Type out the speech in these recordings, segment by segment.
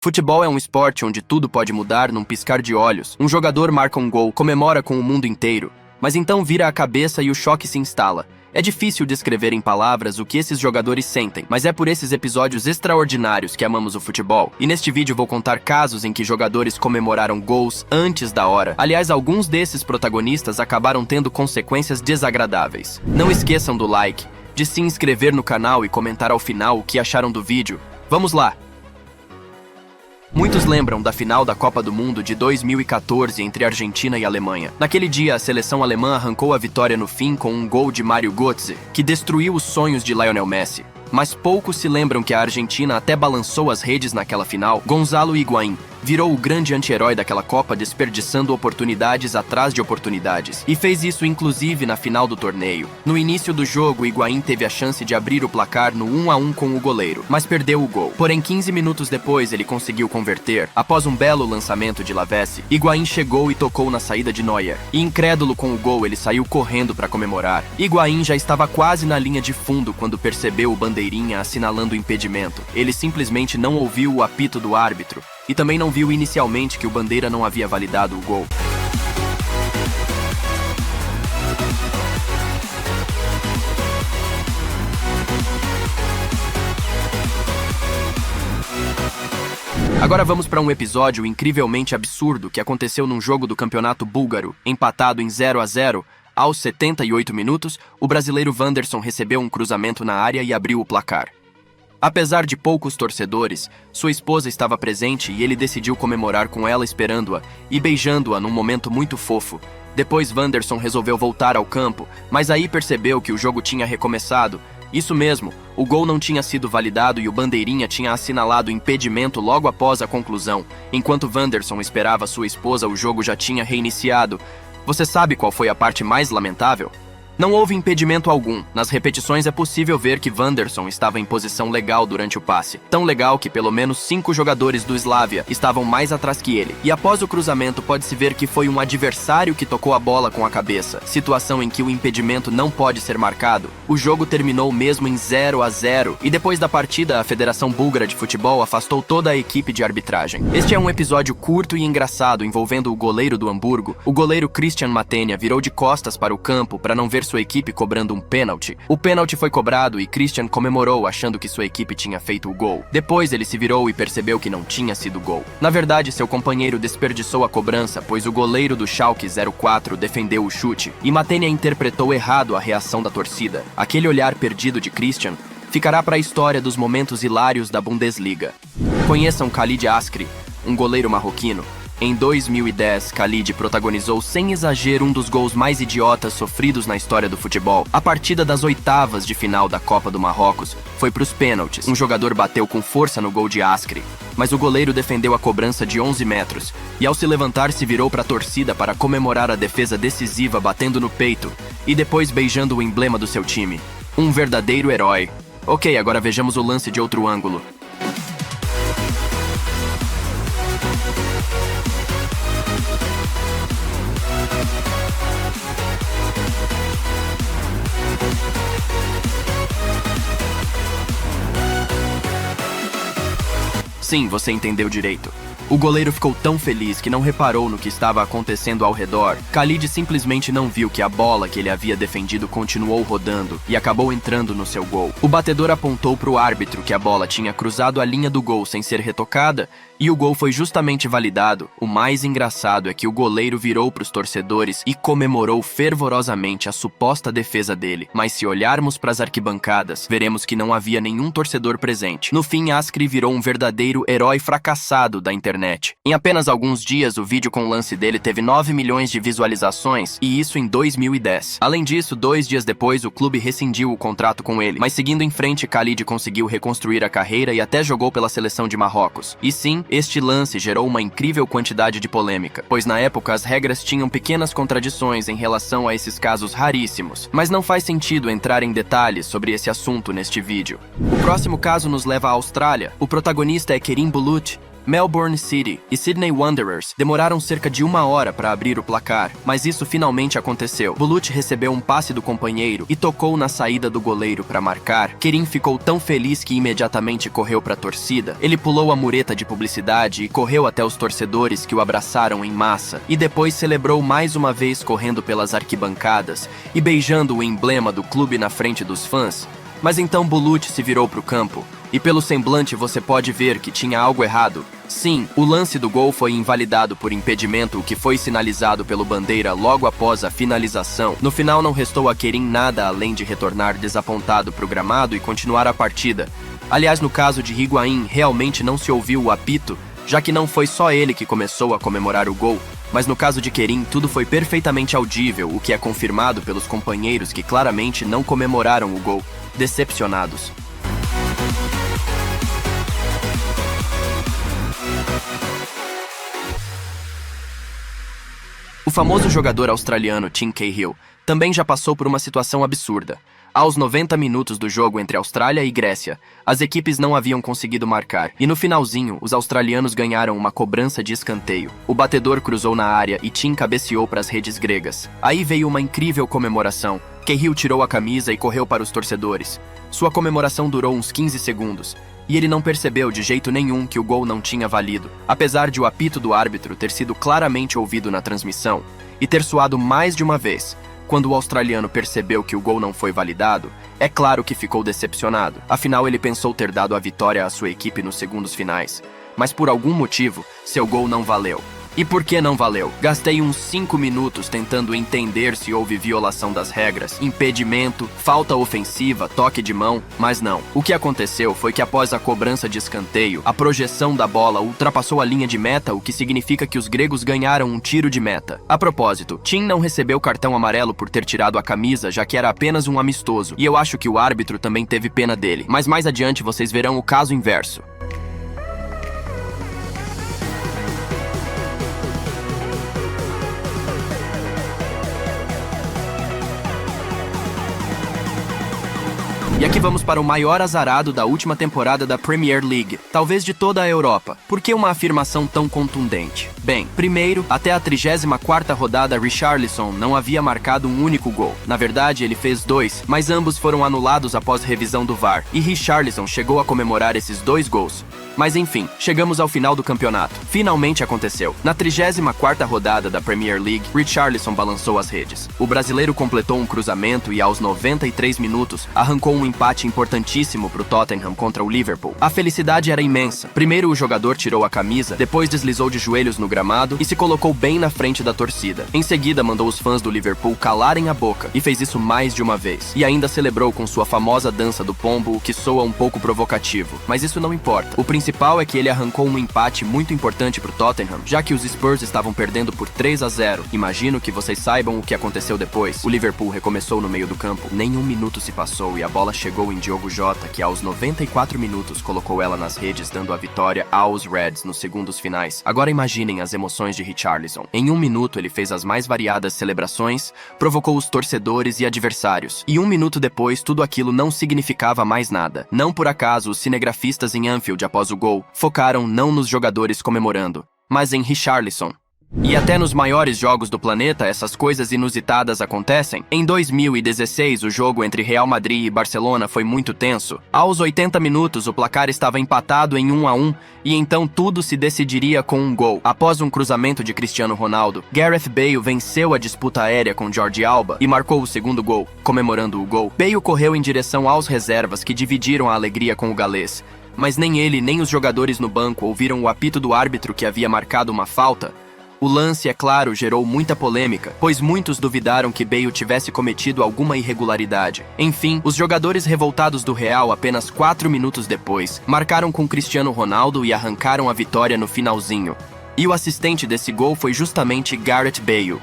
Futebol é um esporte onde tudo pode mudar num piscar de olhos. Um jogador marca um gol, comemora com o mundo inteiro, mas então vira a cabeça e o choque se instala. É difícil descrever em palavras o que esses jogadores sentem, mas é por esses episódios extraordinários que amamos o futebol. E neste vídeo vou contar casos em que jogadores comemoraram gols antes da hora. Aliás, alguns desses protagonistas acabaram tendo consequências desagradáveis. Não esqueçam do like, de se inscrever no canal e comentar ao final o que acharam do vídeo. Vamos lá! Muitos lembram da final da Copa do Mundo de 2014 entre Argentina e Alemanha. Naquele dia, a seleção alemã arrancou a vitória no fim com um gol de Mario Götze, que destruiu os sonhos de Lionel Messi. Mas poucos se lembram que a Argentina até balançou as redes naquela final. Gonzalo Higuaín virou o grande anti-herói daquela Copa, desperdiçando oportunidades atrás de oportunidades. E fez isso inclusive na final do torneio. No início do jogo, Higuaín teve a chance de abrir o placar no 1-1 com o goleiro, mas perdeu o gol. Porém, 15 minutos depois, ele conseguiu converter. Após um belo lançamento de Lavezzi, Higuaín chegou e tocou na saída de Neuer. E incrédulo com o gol, ele saiu correndo para comemorar. Higuaín já estava quase na linha de fundo quando percebeu o bandeirinha assinalando o impedimento. Ele simplesmente não ouviu o apito do árbitro. E também não viu inicialmente que o bandeira não havia validado o gol. Agora vamos para um episódio incrivelmente absurdo que aconteceu num jogo do campeonato búlgaro. Empatado em 0-0, aos 78 minutos, o brasileiro Wanderson recebeu um cruzamento na área e abriu o placar. Apesar de poucos torcedores, sua esposa estava presente e ele decidiu comemorar com ela esperando-a e beijando-a num momento muito fofo. Depois Wanderson resolveu voltar ao campo, mas aí percebeu que o jogo tinha recomeçado. Isso mesmo, o gol não tinha sido validado e o bandeirinha tinha assinalado impedimento logo após a conclusão. Enquanto Wanderson esperava sua esposa, o jogo já tinha reiniciado. Você sabe qual foi a parte mais lamentável? Não houve impedimento algum. Nas repetições é possível ver que Wanderson estava em posição legal durante o passe. Tão legal que pelo menos 5 jogadores do Slavia estavam mais atrás que ele. E após o cruzamento pode-se ver que foi um adversário que tocou a bola com a cabeça. Situação em que o impedimento não pode ser marcado. O jogo terminou mesmo em 0-0. E depois da partida, a Federação Búlgara de Futebol afastou toda a equipe de arbitragem. Este é um episódio curto e engraçado envolvendo o goleiro do Hamburgo. O goleiro Christian Matenia virou de costas para o campo para não ver sua equipe cobrando um pênalti. O pênalti foi cobrado e Christian comemorou achando que sua equipe tinha feito o gol. Depois ele se virou e percebeu que não tinha sido gol. Na verdade, seu companheiro desperdiçou a cobrança, pois o goleiro do Schalke 04 defendeu o chute e Matenia interpretou errado a reação da torcida. Aquele olhar perdido de Christian ficará para a história dos momentos hilários da Bundesliga. Conheçam Khalid Askri, um goleiro marroquino. Em 2010, Khalid protagonizou sem exagero um dos gols mais idiotas sofridos na história do futebol. A partida das oitavas de final da Copa do Marrocos foi para os pênaltis. Um jogador bateu com força no gol de Askri, mas o goleiro defendeu a cobrança de 11 metros e ao se levantar se virou para a torcida para comemorar a defesa decisiva batendo no peito e depois beijando o emblema do seu time. Um verdadeiro herói. Ok, agora vejamos o lance de outro ângulo. Sim, você entendeu direito. O goleiro ficou tão feliz que não reparou no que estava acontecendo ao redor. Khalid simplesmente não viu que a bola que ele havia defendido continuou rodando e acabou entrando no seu gol. O batedor apontou para o árbitro que a bola tinha cruzado a linha do gol sem ser retocada e o gol foi justamente validado. O mais engraçado é que o goleiro virou para os torcedores e comemorou fervorosamente a suposta defesa dele. Mas se olharmos para as arquibancadas, veremos que não havia nenhum torcedor presente. No fim, Askri virou um verdadeiro herói fracassado da internet. Em apenas alguns dias, o vídeo com o lance dele teve 9 milhões de visualizações, e isso em 2010. Além disso, 2 dias depois, o clube rescindiu o contrato com ele. Mas seguindo em frente, Khalid conseguiu reconstruir a carreira e até jogou pela seleção de Marrocos. E sim, este lance gerou uma incrível quantidade de polêmica, pois na época as regras tinham pequenas contradições em relação a esses casos raríssimos. Mas não faz sentido entrar em detalhes sobre esse assunto neste vídeo. O próximo caso nos leva à Austrália. O protagonista é Kerim Bulut, Melbourne City e Sydney Wanderers demoraram cerca de 1 hora para abrir o placar, mas isso finalmente aconteceu. Bulut recebeu um passe do companheiro e tocou na saída do goleiro para marcar. Kerim ficou tão feliz que imediatamente correu para a torcida. Ele pulou a mureta de publicidade e correu até os torcedores que o abraçaram em massa. E depois celebrou mais uma vez correndo pelas arquibancadas e beijando o emblema do clube na frente dos fãs. Mas então Bulut se virou para o campo, e pelo semblante você pode ver que tinha algo errado. Sim, o lance do gol foi invalidado por impedimento, o que foi sinalizado pelo bandeira logo após a finalização. No final não restou a Kerim nada além de retornar desapontado para o gramado e continuar a partida. Aliás, no caso de Higuaín, realmente não se ouviu o apito, já que não foi só ele que começou a comemorar o gol, mas no caso de Kerim, tudo foi perfeitamente audível, o que é confirmado pelos companheiros que claramente não comemoraram o gol, decepcionados. O famoso jogador australiano Tim Cahill também já passou por uma situação absurda. Aos 90 minutos do jogo entre Austrália e Grécia, as equipes não haviam conseguido marcar, e no finalzinho, os australianos ganharam uma cobrança de escanteio. O batedor cruzou na área e Tim cabeceou para as redes gregas. Aí veio uma incrível comemoração. Cahill tirou a camisa e correu para os torcedores. Sua comemoração durou uns 15 segundos, e ele não percebeu de jeito nenhum que o gol não tinha valido, apesar de o apito do árbitro ter sido claramente ouvido na transmissão, e ter soado mais de uma vez. Quando o australiano percebeu que o gol não foi validado, é claro que ficou decepcionado. Afinal, ele pensou ter dado a vitória à sua equipe nos segundos finais. Mas por algum motivo, seu gol não valeu. E por que não valeu? Gastei uns 5 minutos tentando entender se houve violação das regras, impedimento, falta ofensiva, toque de mão, mas não. O que aconteceu foi que após a cobrança de escanteio, a projeção da bola ultrapassou a linha de meta, o que significa que os gregos ganharam um tiro de meta. A propósito, Tim não recebeu cartão amarelo por ter tirado a camisa, já que era apenas um amistoso, e eu acho que o árbitro também teve pena dele. Mas mais adiante vocês verão o caso inverso. E aqui vamos para o maior azarado da última temporada da Premier League, talvez de toda a Europa. Por que uma afirmação tão contundente? Bem, primeiro, até a 34ª rodada, Richarlison não havia marcado um único gol. Na verdade, ele fez 2, mas ambos foram anulados após revisão do VAR, e Richarlison chegou a comemorar esses 2 gols. Mas enfim, chegamos ao final do campeonato. Finalmente aconteceu. Na 34ª rodada da Premier League, Richarlison balançou as redes. O brasileiro completou um cruzamento e aos 93 minutos arrancou um empate importantíssimo para o Tottenham contra o Liverpool. A felicidade era imensa. Primeiro o jogador tirou a camisa, depois deslizou de joelhos no gramado e se colocou bem na frente da torcida. Em seguida mandou os fãs do Liverpool calarem a boca e fez isso mais de uma vez. E ainda celebrou com sua famosa dança do pombo, o que soa um pouco provocativo. Mas isso não importa. O principal é que ele arrancou um empate muito importante para o Tottenham, já que os Spurs estavam perdendo por 3-0. Imagino que vocês saibam o que aconteceu depois. O Liverpool recomeçou no meio do campo. Nem um minuto se passou e a bola chegou em Diogo Jota, que aos 94 minutos colocou ela nas redes, dando a vitória aos Reds nos segundos finais. Agora imaginem as emoções de Richarlison. Em 1 minuto ele fez as mais variadas celebrações, provocou os torcedores e adversários. E 1 minuto depois, tudo aquilo não significava mais nada. Não por acaso, os cinegrafistas em Anfield após o gol focaram não nos jogadores comemorando, mas em Richarlison. E até nos maiores jogos do planeta, essas coisas inusitadas acontecem. Em 2016, o jogo entre Real Madrid e Barcelona foi muito tenso. Aos 80 minutos, o placar estava empatado em 1-1, e então tudo se decidiria com um gol. Após um cruzamento de Cristiano Ronaldo, Gareth Bale venceu a disputa aérea com Jordi Alba e marcou o segundo gol. Comemorando o gol, Bale correu em direção aos reservas, que dividiram a alegria com o galês. Mas nem ele, nem os jogadores no banco ouviram o apito do árbitro que havia marcado uma falta. O lance, é claro, gerou muita polêmica, pois muitos duvidaram que Bale tivesse cometido alguma irregularidade. Enfim, os jogadores revoltados do Real, apenas 4 minutos depois, marcaram com Cristiano Ronaldo e arrancaram a vitória no finalzinho. E o assistente desse gol foi justamente Gareth Bale.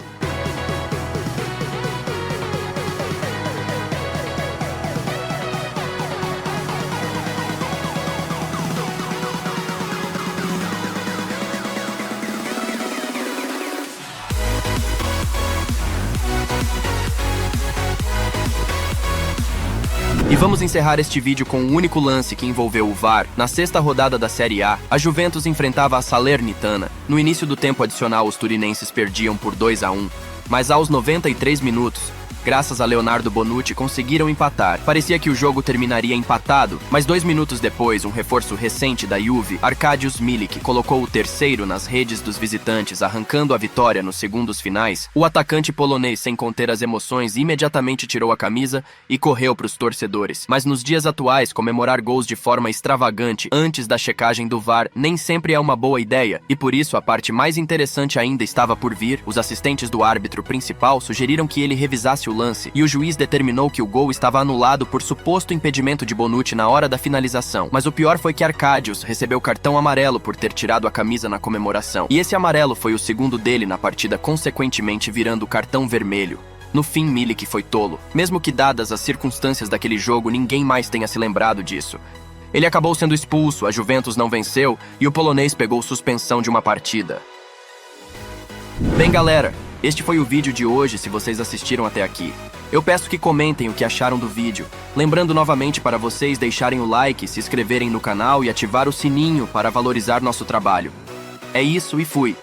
E vamos encerrar este vídeo com um único lance que envolveu o VAR. Na sexta rodada da Série A, a Juventus enfrentava a Salernitana. No início do tempo adicional, os turinenses perdiam por 2-1, mas aos 93 minutos, graças a Leonardo Bonucci, conseguiram empatar. Parecia que o jogo terminaria empatado, mas 2 minutos depois, um reforço recente da Juve, Arkadiusz Milik, colocou o terceiro nas redes dos visitantes, arrancando a vitória nos segundos finais. O atacante polonês, sem conter as emoções, imediatamente tirou a camisa e correu para os torcedores. Mas nos dias atuais, comemorar gols de forma extravagante antes da checagem do VAR nem sempre é uma boa ideia, e por isso a parte mais interessante ainda estava por vir. Os assistentes do árbitro principal sugeriram que ele revisasse o lance, e o juiz determinou que o gol estava anulado por suposto impedimento de Bonucci na hora da finalização. Mas o pior foi que Arkadiusz recebeu cartão amarelo por ter tirado a camisa na comemoração. E esse amarelo foi o segundo dele na partida, consequentemente virando cartão vermelho. No fim, Milik foi tolo. Mesmo que dadas as circunstâncias daquele jogo, ninguém mais tenha se lembrado disso. Ele acabou sendo expulso, a Juventus não venceu e o polonês pegou suspensão de uma partida. Bem, galera, este foi o vídeo de hoje, se vocês assistiram até aqui. Eu peço que comentem o que acharam do vídeo. Lembrando novamente para vocês deixarem o like, se inscreverem no canal e ativar o sininho para valorizar nosso trabalho. É isso e fui!